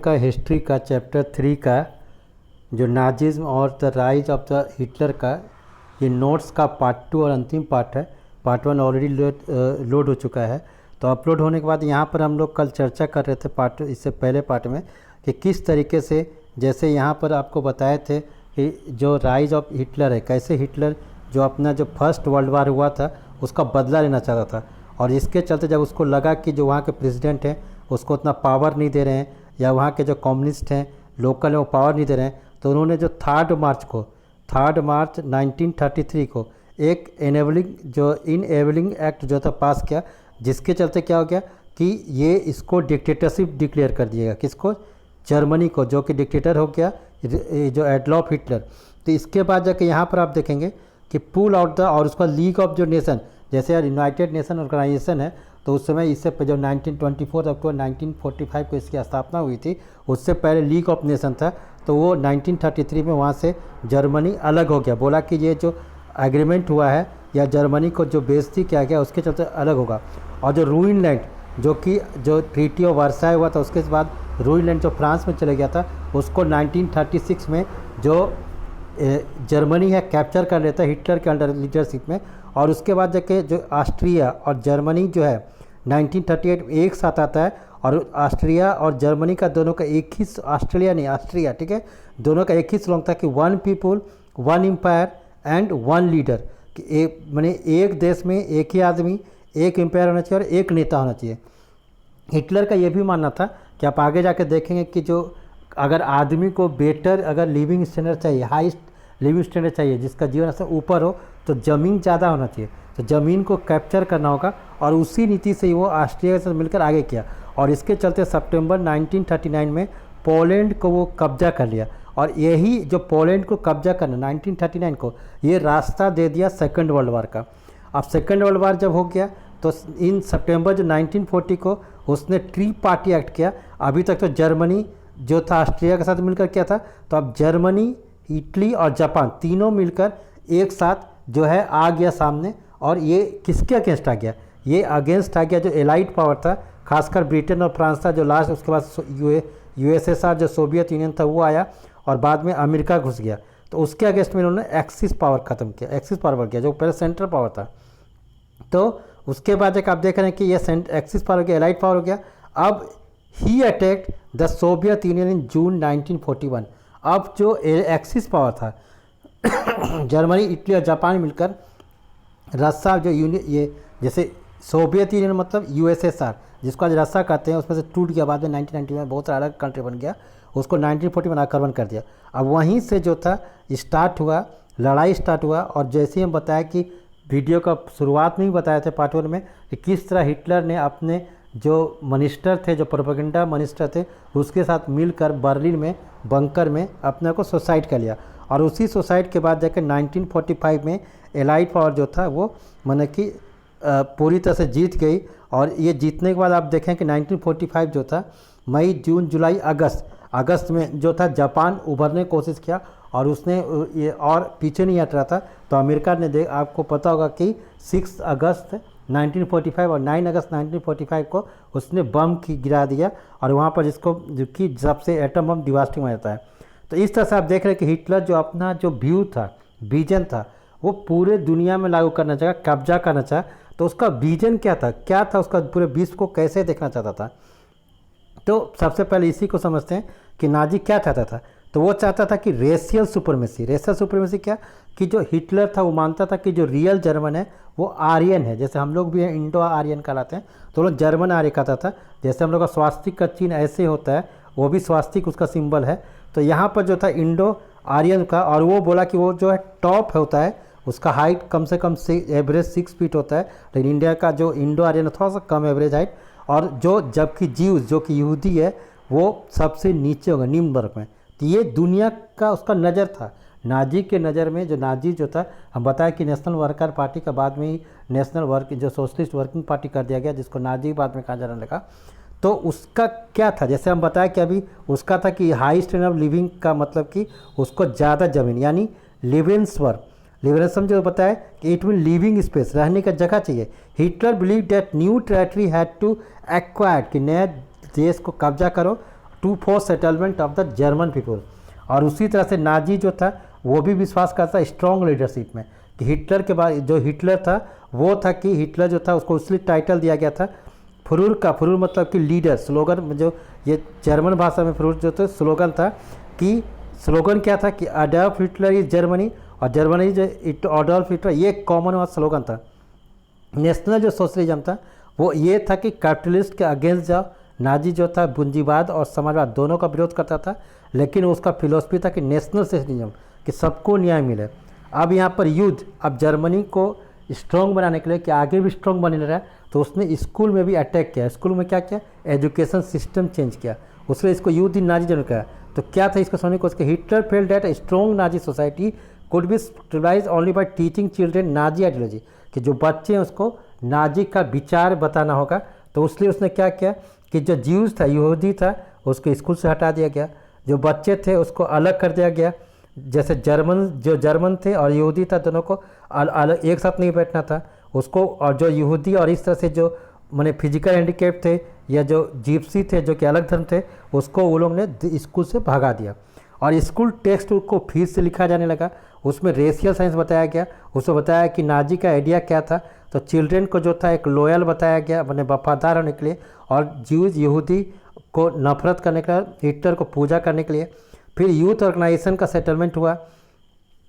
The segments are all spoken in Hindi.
का हिस्ट्री का चैप्टर 3 का जो नाजिज्म और the rise of the Hitler का ये नोट्स का पार्ट 2 और अंतिम पार्ट है। पार्ट 1 ऑलरेडी लोड हो चुका है। तो अपलोड होने के बाद यहाँ पर हम लोग कल चर्चा कर रहे थे इससे पहले पार्ट में कि किस तरीके से, जैसे यहाँ पर आपको बताए थे कि जो राइज ऑफ हिटलर है, कैसे हिटलर जो अपना जो फर्स्ट वर्ल्ड वार हुआ था उसका बदला लेना चाहता था, और इसके चलते जब उसको लगा कि जो वहाँ के प्रेसिडेंट हैं उसको उतना पावर नहीं दे रहे हैं, या वहाँ के जो कम्युनिस्ट हैं लोकल हैं वो पावर नहीं दे रहे हैं, तो उन्होंने जो 3 मार्च 1933 को एक इनेबलिंग एक्ट जो था पास किया, जिसके चलते क्या हो गया कि ये इसको डिक्टेटरशिप डिक्लेयर कर दिएगा। किसको? जर्मनी को, जो कि डिक्टेटर हो गया जो एडोल्फ हिटलर। तो इसके बाद जाके यहाँ पर आप देखेंगे कि पुल आउट द, और उसका लीग ऑफ जो नेशन, जैसे यार यूनाइटेड नेशन ऑर्गेनाइजेशन है, तो उस समय इससे जो 1924 अक्टूबर 1945 को इसकी स्थापना हुई थी, उससे पहले लीग ऑफ नेशन था। तो वो 1933 में वहाँ से जर्मनी अलग हो गया, बोला कि ये जो एग्रीमेंट हुआ है या जर्मनी को जो बेइज्जती किया गया उसके चलते अलग होगा। और जो रूइनलैंड जो ट्रीटी ऑफ वर्साई हुआ था, उसके बाद रूइनलैंड जो फ्रांस में चले गया था, उसको 1936 में जो जर्मनी है कैप्चर कर लेता है हिटलर के अंडर लीडरशिप में। और उसके बाद जाके जो ऑस्ट्रिया और जर्मनी जो है 1938 में एक साथ आता है, और ऑस्ट्रिया और जर्मनी का दोनों का एक ही, ऑस्ट्रेलिया नहीं ऑस्ट्रिया, ठीक है, दोनों का एक ही स्लोगन था कि 1 पीपल 1 एम्पायर एंड 1 लीडर, कि एक देश में एक ही आदमी, एक एम्पायर होना चाहिए और एक नेता होना चाहिए। हिटलर का ये भी मानना था कि आप आगे जाके देखेंगे कि जो अगर आदमी को बेटर अगर लिविंग स्टैंडर्ड चाहिए, हाईस्ट लिविंग स्टैंडर्ड चाहिए, जिसका जीवन स्तर ऊपर हो, तो ज़मीन ज़्यादा होना चाहिए, तो ज़मीन को कैप्चर करना होगा। और उसी नीति से ही वो ऑस्ट्रिया के साथ मिलकर आगे किया, और इसके चलते सितंबर 1939 में पोलैंड को वो कब्जा कर लिया। और यही जो पोलैंड को कब्जा करना 1939 को, ये रास्ता दे दिया सेकंड वर्ल्ड वार का। अब सेकंड वर्ल्ड वार जब हो गया तो इन सितंबर जो 1940 को उसने ट्री पार्टी एक्ट किया। अभी तक तो जर्मनी जो था ऑस्ट्रिया के साथ मिलकर किया था, तो अब जर्मनी, इटली और जापान तीनों मिलकर एक साथ जो है आ गया सामने। और ये किसके अगेंस्ट आ गया? ये अगेंस्ट आ गया जो एलाइड पावर था, खासकर ब्रिटेन और फ्रांस था जो लास्ट, उसके बाद यूएसएसआर जो सोवियत यूनियन था वो आया, और बाद में अमेरिका घुस गया। तो उसके अगेंस्ट में इन्होंने एक्सिस पावर ख़त्म किया, एक्सिस पावर बढ़ गया जो पहले सेंट्रल पावर था। तो उसके बाद एक आप देख रहे हैं कि ये एक्सिस पावर हो गया, एलाइड पावर हो गया। अब ही attacked the Soviet union in जून 1941। अब जो एक्सिस पावर था जर्मनी, इटली और जापान मिलकर रस्सा जो ये जैसे सोवियत यूनियन मतलब यूएसएसआर, जिसको आज रस्सा कहते हैं, उसमें से टूट गया बाद में 1990 में, बहुत सारा अलग कंट्री बन गया, उसको 1940 में आक्रमण कर दिया। अब वहीं से जो था स्टार्ट हुआ, लड़ाई स्टार्ट हुआ। और जैसे हम बताया कि वीडियो का शुरुआत में ही बताया था पार्ट 1 में कि किस तरह हिटलर ने अपने जो मिनिस्टर थे, जो प्रोपेगेंडा मिनिस्टर थे, उसके साथ मिलकर बर्लिन में बंकर में अपने को सुसाइड कर लिया। और उसी सुसाइड के बाद जाकर 1945 में एलाइड पावर जो था वो माने कि पूरी तरह से जीत गई। और ये जीतने के बाद आप देखें कि 1945 जो था मई, जून, जुलाई, अगस्त में जो था जापान उभरने की कोशिश किया, और उसने ये और पीछे नहीं हट रहा था। तो अमेरिका ने आपको पता होगा कि 6 अगस्त 1945 और 9 अगस्त 1945 को उसने बम की गिरा दिया, और वहाँ पर जिसको जो कि सबसे एटम बम डिवास्टिंग माना जाता है। तो इस तरह से आप देख रहे हैं कि हिटलर जो अपना जो व्यू था, विजन था, वो पूरे दुनिया में लागू करना चाहा, कब्जा करना चाहा। तो उसका विजन क्या था उसका पूरे विश्व को कैसे देखना चाहता था। तो सबसे पहले इसी को समझते हैं कि नाजी क्या चाहता था। तो वो चाहता था कि रेशियल सुपरमेसी क्या, कि जो हिटलर था वो मानता था कि जो रियल जर्मन है वो आर्यन है, जैसे हम लोग भी हैं इंडो आर्यन कहलाते हैं, तो वो जर्मन आर्य कहता था। जैसे हम लोग का स्वास्तिक का चिन्ह ऐसे होता है, वो भी स्वास्तिक उसका सिंबल है। तो यहाँ पर जो था इंडो आर्यन का, और वो बोला कि वो जो है टॉप होता है, उसका हाइट कम से कम एवरेज 6 फीट होता है, लेकिन इंडिया का जो इंडो आर्यन थोड़ा सा कम एवरेज हाइट, और जबकि जीव जो कि यहूदी है वो सबसे नीचे होगा, निम्न वर्ग में। तो ये दुनिया का उसका नज़र था। नाजी के नज़र में जो नाजी जो था, हम बताया कि नेशनल वर्कर पार्टी का बाद में ही जो सोशलिस्ट वर्किंग पार्टी कर दिया गया, जिसको नाजी बाद में कहा जाने लगा। तो उसका क्या था, जैसे हम बताया कि अभी उसका था कि हाई स्टैंडर्ड ऑफ लिविंग का मतलब कि उसको ज़्यादा ज़मीन, यानी लिविंग्सवर्थ जो बताया कि इट मीन लिविंग स्पेस, रहने का जगह चाहिए। Hitler believe that new territory had to acquired, कि नए देश को कब्जा करो to force settlement of the German people. और उसी तरह से नाजी जो था वो भी विश्वास करता स्ट्रॉन्ग लीडरशिप में, कि हिटलर के बाद जो हिटलर था वो था कि हिटलर जो था उसको इसलिए टाइटल दिया गया था फुरूर का, फुरूर मतलब कि लीडर, स्लोगन जो ये जर्मन भाषा में फुरूर जो था स्लोगन था, कि स्लोगन क्या था कि अडॉल्फ हिटलर इज जर्मनी, और जर्मनी जो अडॉल्फ हिटलर, ये कॉमन वाला स्लोगन था। नेशनल जो सोशलिज्म था वो ये था कि कैपिटलिस्ट के अगेंस्ट जाओ। नाजी जो था पूंजीवाद और समाजवाद दोनों का विरोध करता था, लेकिन उसका फिलोसफी था कि नेशनल सोशलिज्म, कि सबको न्याय मिले। अब यहाँ पर युद्ध, अब जर्मनी को स्ट्रॉन्ग बनाने के लिए कि आगे भी स्ट्रॉन्ग बने रहा, तो उसने स्कूल में भी अटैक किया। स्कूल में क्या किया, एजुकेशन सिस्टम चेंज किया, उसने इसको युद्ध इन नाजी जर्मनी कहा। तो क्या था इसको समझने को, उसके Hitler felt that strong Nazi society could be stabilise only by teaching children Nazi ideology, कि जो बच्चे हैं उसको नाजी का विचार बताना होगा। तो इसलिए उसने क्या किया कि जो ज्यूज था, यहूदी था, उसको स्कूल से हटा दिया गया। जो बच्चे थे उसको अलग कर दिया गया, जैसे जर्मन थे और यहूदी था दोनों को अलग एक साथ नहीं बैठना था उसको। और जो यहूदी और इस तरह से जो माने फिजिकल हैंडीकैप थे या जो जिप्सी थे जो कि अलग धर्म थे, उसको वो लोग ने स्कूल से भगा दिया। और स्कूल टेक्स्ट को फिर से लिखा जाने लगा, उसमें रेशियल साइंस बताया गया, उसमें बताया कि नाजी का आइडिया क्या था। तो चिल्ड्रेन को जो था एक लॉयल बताया गया, मैंने वफादार होने के लिए, और ज्यूज यहूदी को नफरत करने का, हिटलर को पूजा करने के लिए। फिर यूथ ऑर्गेनाइजेशन का सेटलमेंट हुआ,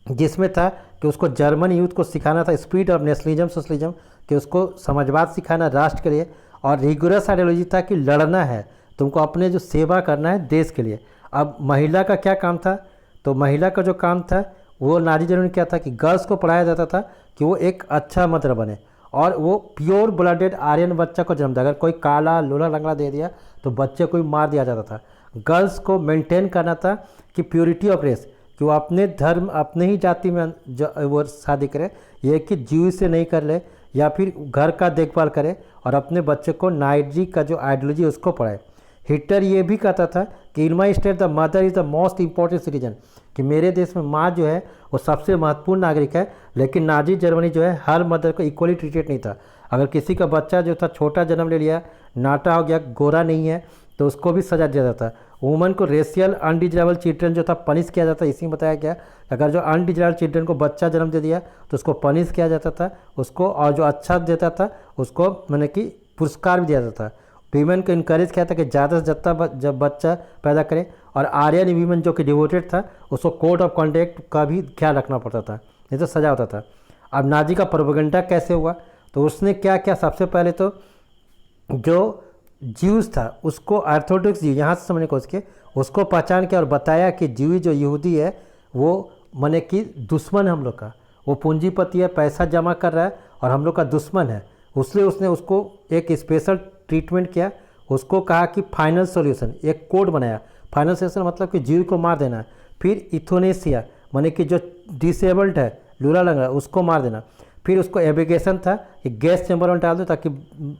जिसमें था कि उसको जर्मन यूथ को सिखाना था स्पिरिट ऑफ नेशनलिज्म सोशलिज्म, कि उसको समाजवाद सिखाना राष्ट्र के लिए। और रिगुलस आइडियोलॉजी था कि लड़ना है, तुमको अपने जो सेवा करना है देश के लिए। अब महिला का क्या काम था, तो महिला का जो काम था वो नाजी जर्मनी क्या था कि गर्ल्स को पढ़ाया जाता था कि वो एक अच्छा मदर बने, और वो प्योर ब्लडेड आर्यन बच्चा को जन्म दिया। अगर कोई काला लूला लंगड़ा दे दिया तो बच्चे को भी मार दिया जाता था। गर्ल्स को मेंटेन करना था कि प्योरिटी ऑफ रेस, कि वो अपने धर्म अपने ही जाति में वो शादी करे, ये कि जीव से नहीं कर ले, या फिर घर का देखभाल करे, और अपने बच्चे को नाइजी का जो आइडियोलॉजी उसको पढ़ाए। हिटलर ये भी कहता था कि in my state the mother is the most important citizen, कि मेरे देश में माँ जो है वो सबसे महत्वपूर्ण नागरिक है। लेकिन नाजी जर्मनी जो है हर मदर को इक्वली ट्रीटेड नहीं था। अगर किसी का बच्चा जो था छोटा जन्म ले लिया, नाटा हो गया, गोरा नहीं है, तो उसको भी सजा दिया जाता। वुमन को रेशियल अनडिजायरेबल चिल्ड्रन जो था पनिश किया जाता। इसी में बताया गया अगर जो अनडिजायरेबल चिल्ड्रन को बच्चा जन्म दे दिया तो उसको पनिश किया जाता था उसको, और जो अच्छा देता था उसको मैंने कि पुरस्कार भी दिया जाता था। वीमेन को इनकरेज किया था कि ज़्यादा से ज़्यादा जब बच्चा पैदा करे। और आर्यन वीमेन जो कि डिवोटेड था उसको कोड ऑफ कॉन्डक्ट का भी ख्याल रखना पड़ता था, नहीं तो सजा होता था। अब नाजी का प्रोपेगेंडा कैसे हुआ, तो उसने क्या किया, सबसे पहले तो जो ज्यूज था उसको ऑर्थोडॉक्स ज्यू, यहाँ से समझने को उसको पहचान किया और बताया कि ज्यू जो यहूदी है वो माने कि दुश्मन है हम लोग का, वो पूंजीपति है, पैसा जमा कर रहा है और हम लोग का दुश्मन है। इसलिए उसने उसको एक स्पेशल ट्रीटमेंट किया, उसको कहा कि फाइनल सॉल्यूशन, एक कोड बनाया। फाइनल सॉल्यूशन मतलब कि ज्यू को मार देना। फिर इथोनेसिया माने कि जो डिसेबल्ड है, लूला लंगड़ा, उसको मार देना। फिर उसको एबिगेशन था कि गैस चैम्बर में डाल दो ताकि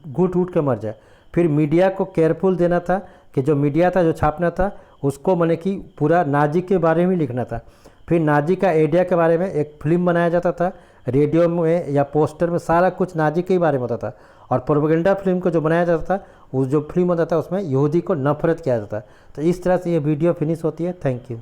घुट उठ के मर जाए। फिर मीडिया को केयरफुल देना था कि जो मीडिया था जो छापना था उसको माने कि पूरा नाजी के बारे में लिखना था। फिर नाजी का आइडिया के बारे में एक फिल्म बनाया जाता था, रेडियो में या पोस्टर में सारा कुछ नाजी के ही बारे में होता था। और प्रोपेगेंडा फिल्म को जो बनाया जाता था, वो जो फिल्म होता था उसमें यहूदी को नफरत किया जाता था। तो इस तरह से ये वीडियो फिनिश होती है। Thank you.